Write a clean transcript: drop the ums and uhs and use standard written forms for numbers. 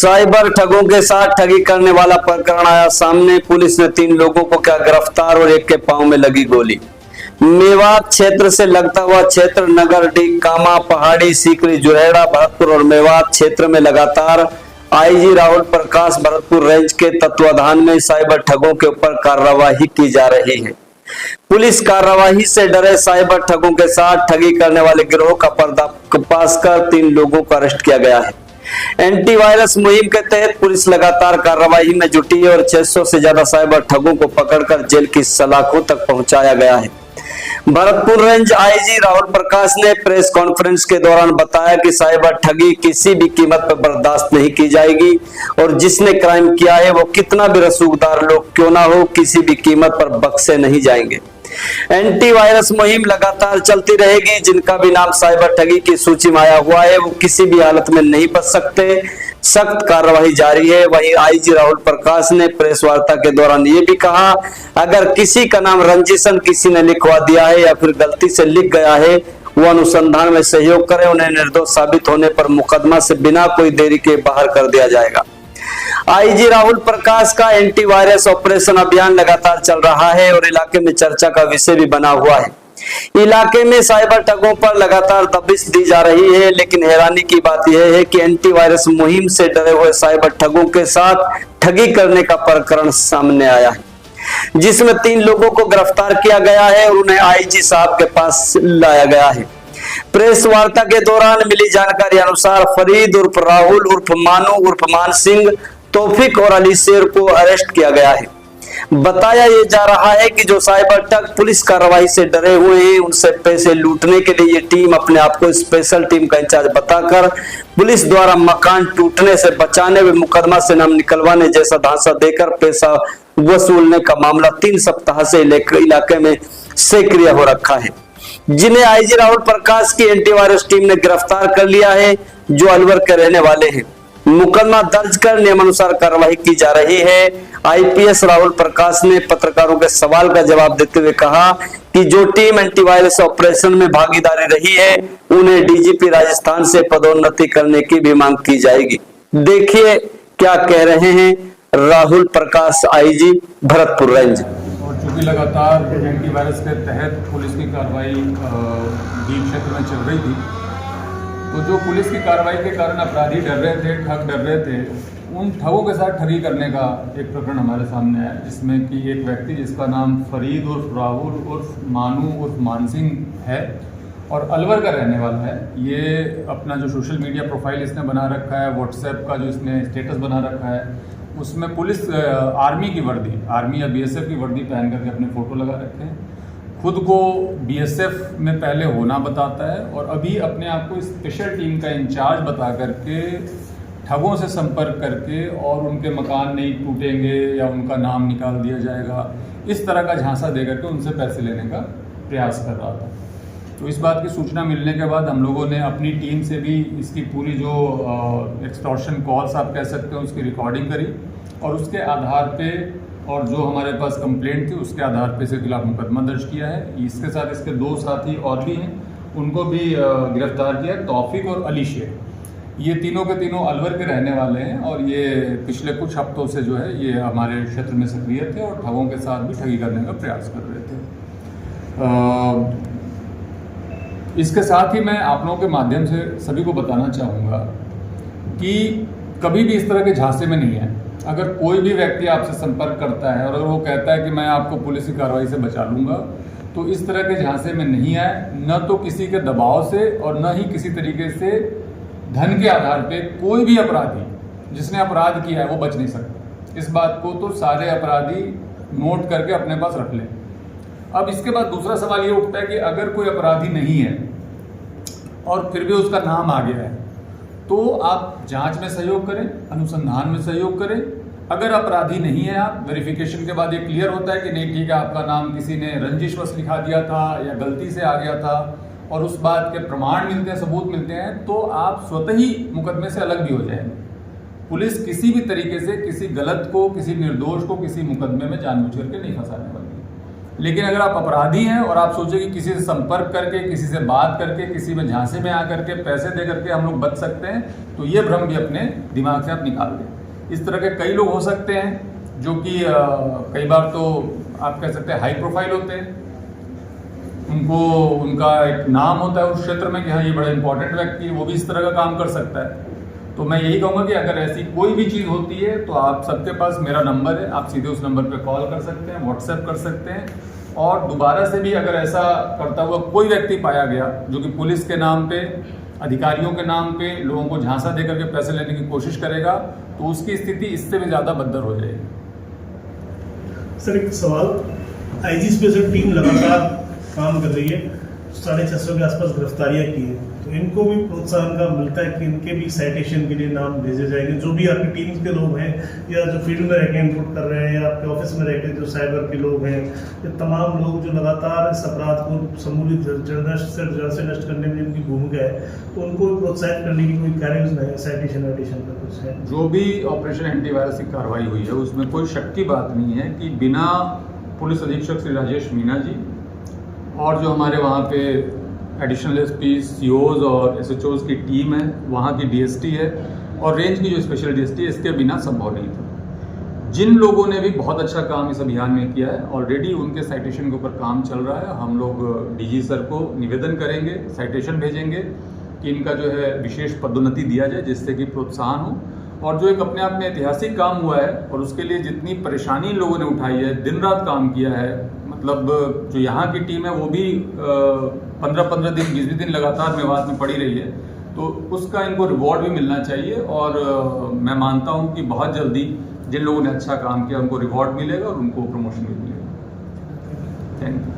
Cyber ठगों के साथ ठगी करने वाला प्रकरण आया सामने। पुलिस ने 3 लोगों को किया गिरफ्तार और एक के पांव में लगी गोली। मेवात क्षेत्र से लगता हुआ क्षेत्र नगरडीह, कामा, पहाड़ी, सीकरी, जुहेड़ा, भरतपुर और मेवात क्षेत्र में लगातार आईजी राहुल प्रकाश भरतपुर रेंज के तत्वाधान में साइबर ठगों के ऊपर कार्रवाई की जा रही है। पुलिस कार्रवाई से डरे साइबर ठगों के साथ ठगी करने वाले गिरोह का पर्दाफाश कर 3 लोगों को अरेस्ट किया गया है। एंटीवायरस मुहिम के तहत पुलिस लगातार कार्रवाई में जुटी है और 600 से ज्यादा साइबर ठगों को पकड़कर जेल की सलाखों तक पहुंचाया गया है। भरतपुर रेंज आईजी राहुल प्रकाश ने प्रेस कॉन्फ्रेंस के दौरान बताया कि साइबर ठगी किसी भी कीमत पर बर्दाश्त नहीं की जाएगी और जिसने क्राइम किया है वो कितना भी रसूखदार लोग क्यों ना हो, किसी भी कीमत पर बख्शे नहीं जाएंगे। एंटीवायरस मुहिम लगातार चलती रहेगी। जिनका भी नाम साइबर ठगी की सूची में आया हुआ है वो किसी भी हालत में नहीं बच सकते। सख्त कार्रवाई जारी है। वहीं आईजी राहुल प्रकाश ने प्रेस वार्ता के दौरान ये भी कहा, अगर किसी का नाम रंजिशन किसी ने लिखवा दिया है या फिर गलती से लिख गया है, वो अनुसंधान में सहयोग करें। उन्हें निर्दोष साबित होने पर मुकदमा से बिना कोई देरी के बाहर कर दिया जाएगा। आईजी राहुल प्रकाश का एंटीवायरस ऑपरेशन अभियान लगातार चल रहा है और इलाके में चर्चा का विषय भी बना हुआ है। इलाके में साइबर ठगों पर लगातार दबिश दी जा रही है, लेकिन हैरानी की बात यह है कि एंटीवायरस मुहिम से डरे हुए साइबर ठगों के साथ ठगी करने का प्रकरण सामने आया है, जिसमें 3 लोगों को गिरफ्तार किया गया है और उन्हें आईजी साहब के पास लाया गया है। प्रेस वार्ता के दौरान मिली जानकारी अनुसार फरीद उर्फ राहुल उर्फ मानू उर्फ मान सिंह, तौफीक और अली शेर को अरेस्ट किया गया है। बताया ये जा रहा है कि जो साइबर ठग पुलिस कार्रवाई से डरे हुए हैं, उनसे पैसे लूटने के लिए ये टीम अपने आप को स्पेशल टीम का इंचार्ज बताकर पुलिस द्वारा मकान टूटने से बचाने व मुकदमा से नाम निकलवाने जैसा धांसा देकर पैसा वसूलने का मामला 3 सप्ताह से इलाके में सक्रिय हो रखा है, जिन्हें आईजी राहुल प्रकाश की एंटीवायरस टीम ने गिरफ्तार कर लिया है, जो अलवर के रहने वाले हैं। मुकदमा दर्ज कर नियमानुसार कार्रवाई की जा रही है। आईपीएस राहुल प्रकाश ने पत्रकारों के सवाल का जवाब देते हुए कहा कि जो टीम एंटीवायरस ऑपरेशन में भागीदारी रही है, उन्हें डीजीपी राजस्थान से पदोन्नति करने की भी मांग की जाएगी। देखिए क्या कह रहे हैं राहुल प्रकाश, आईजी भरतपुर रेंज। और चूंकि लगातार एंटीवायरस के तहत पुलिस की कार्रवाई डीप क्षेत्र में चल रही थी, तो जो पुलिस की कार्रवाई के कारण अपराधी डर रहे थे, ठग डर रहे थे, उन ठगों के साथ ठगी करने का एक प्रकरण हमारे सामने आया, जिसमें कि एक व्यक्ति जिसका नाम फरीद उर्फ राहुल उर्फ मानू उर्फ मानसिंह है और अलवर का रहने वाला है। ये अपना जो सोशल मीडिया प्रोफाइल इसने बना रखा है, व्हाट्सएप का जो इसने स्टेटस बना रखा है, उसमें पुलिस आर्मी की वर्दी, आर्मी या बीएसएफ की वर्दी पहन करके अपने फोटो लगा रखे हैं। खुद को बीएसएफ में पहले होना बताता है और अभी अपने आप को स्पेशल टीम का इंचार्ज बता करके ठगों से संपर्क करके और उनके मकान नहीं टूटेंगे या उनका नाम निकाल दिया जाएगा, इस तरह का झांसा दे करके उनसे पैसे लेने का प्रयास कर रहा था। तो इस बात की सूचना मिलने के बाद हम लोगों ने अपनी टीम से भी इसकी पूरी जो एक्सटॉर्शन कॉल्स आप कह सकते हैं उसकी रिकॉर्डिंग करी और उसके आधार पे और जो हमारे पास कंप्लेंट थी उसके आधार पे इसके खिलाफ मुकदमा दर्ज किया है। इसके साथ इसके 2 साथी और भी हैं, उनको भी गिरफ्तार किया, तौफीक और अली शेर। ये तीनों के तीनों अलवर के रहने वाले हैं और ये पिछले कुछ हफ्तों से जो है ये हमारे क्षेत्र में सक्रिय थे और ठगों के साथ भी ठगी करने का प्रयास कर रहे थे। इसके साथ ही मैं आप लोगों के माध्यम से सभी को बताना चाहूँगा कि कभी भी इस तरह के झांसे में नहीं है। अगर कोई भी व्यक्ति आपसे संपर्क करता है और अगर वो कहता है कि मैं आपको पुलिस की कार्रवाई से बचा लूँगा, तो इस तरह के झांसे में नहीं आए, न तो किसी के दबाव से और न ही किसी तरीके से धन के आधार पे कोई भी अपराधी जिसने अपराध किया है वो बच नहीं सकता। इस बात को तो सारे अपराधी नोट करके अपने पास रख लें। अब इसके बाद दूसरा सवाल ये उठता है कि अगर कोई अपराधी नहीं है और फिर भी उसका नाम आ गया है, तो आप जांच में सहयोग करें, अनुसंधान में सहयोग करें। अगर अपराधी नहीं है, आप वेरिफिकेशन के बाद ये क्लियर होता है कि नहीं ठीक है, आपका नाम किसी ने रंजिशवश लिखा दिया था या गलती से आ गया था और उस बात के प्रमाण मिलते हैं, सबूत मिलते हैं, तो आप स्वतः ही मुकदमे से अलग भी हो जाएंगे। पुलिस किसी भी तरीके से किसी गलत को, किसी निर्दोष को किसी मुकदमे में जानबूझ करके नहीं फंसाने वाली। लेकिन अगर आप अपराधी हैं और आप सोचें कि किसी से संपर्क करके, किसी से बात करके, किसी में झांसे में आकर के पैसे दे करके हम लोग बच सकते हैं, तो ये भ्रम भी अपने दिमाग से आप निकाल दें। इस तरह के कई लोग हो सकते हैं जो कि कई बार तो आप कह सकते हैं हाई प्रोफाइल होते हैं, उनका एक नाम होता है उस क्षेत्र में कि हाँ ये बड़ा इंपॉर्टेंट व्यक्ति है, वो भी इस तरह का काम कर सकता है। तो मैं यही कहूँगा कि अगर ऐसी कोई भी चीज़ होती है तो आप सबके पास मेरा नंबर है, आप सीधे उस नंबर पे कॉल कर सकते हैं, व्हाट्सएप कर सकते हैं। और दोबारा से भी अगर ऐसा करता हुआ कोई व्यक्ति पाया गया जो कि पुलिस के नाम पे, अधिकारियों के नाम पे लोगों को झांसा दे करके पैसे लेने की कोशिश करेगा, तो उसकी स्थिति इससे भी ज़्यादा बदतर हो जाएगी। सर एक सवाल, आईजी स्पेशल टीम लगातार काम कर रही है, 650 के आसपास गिरफ्तारियां की है, तो इनको भी प्रोत्साहन का मिलता है कि इनके भी साइटेशन के लिए नाम भेजे जाएंगे, जो भी आपकी टीम के लोग हैं या जो फील्ड में रहकर इनपुट कर रहे हैं या आपके ऑफिस में रहकर जो साइबर के लोग हैं, ये तमाम लोग जो लगातार इस अपराध को समूलित जड़ से नष्ट करने में इनकी भूमिका है, तो उनको भी प्रोत्साहित करने की कोई कार्य योजना है, साइटेशन वाइटेशन का कुछ है? जो भी ऑपरेशन एंटीवायरस की कार्रवाई हुई है उसमें कोई शक की बात नहीं है कि बिना पुलिस अधीक्षक श्री राजेश मीना जी और जो हमारे वहाँ पे एडिशनल एसपी, सीओज और एसएचओज की टीम है, वहाँ की डीएसटी है और रेंज की जो स्पेशल डीएसटी है, इसके बिना संभव नहीं था। जिन लोगों ने भी बहुत अच्छा काम इस अभियान में किया है, ऑलरेडी उनके साइटेशन के ऊपर काम चल रहा है। हम लोग डीजी सर को निवेदन करेंगे, साइटेशन भेजेंगे कि इनका जो है विशेष पदोन्नति दिया जाए जिससे कि प्रोत्साहन हो। और जो एक अपने आप में ऐतिहासिक काम हुआ है और उसके लिए जितनी परेशानी इन लोगों ने उठाई है, दिन रात काम किया है, मतलब जो यहाँ की टीम है वो भी 15-15 दिन, 20-20 दिन लगातार मेवात में पड़ी रही है, तो उसका इनको रिवॉर्ड भी मिलना चाहिए। और मैं मानता हूँ कि बहुत जल्दी जिन लोगों ने अच्छा काम किया उनको रिवॉर्ड मिलेगा और उनको प्रमोशन भी मिलेगा। Thank you.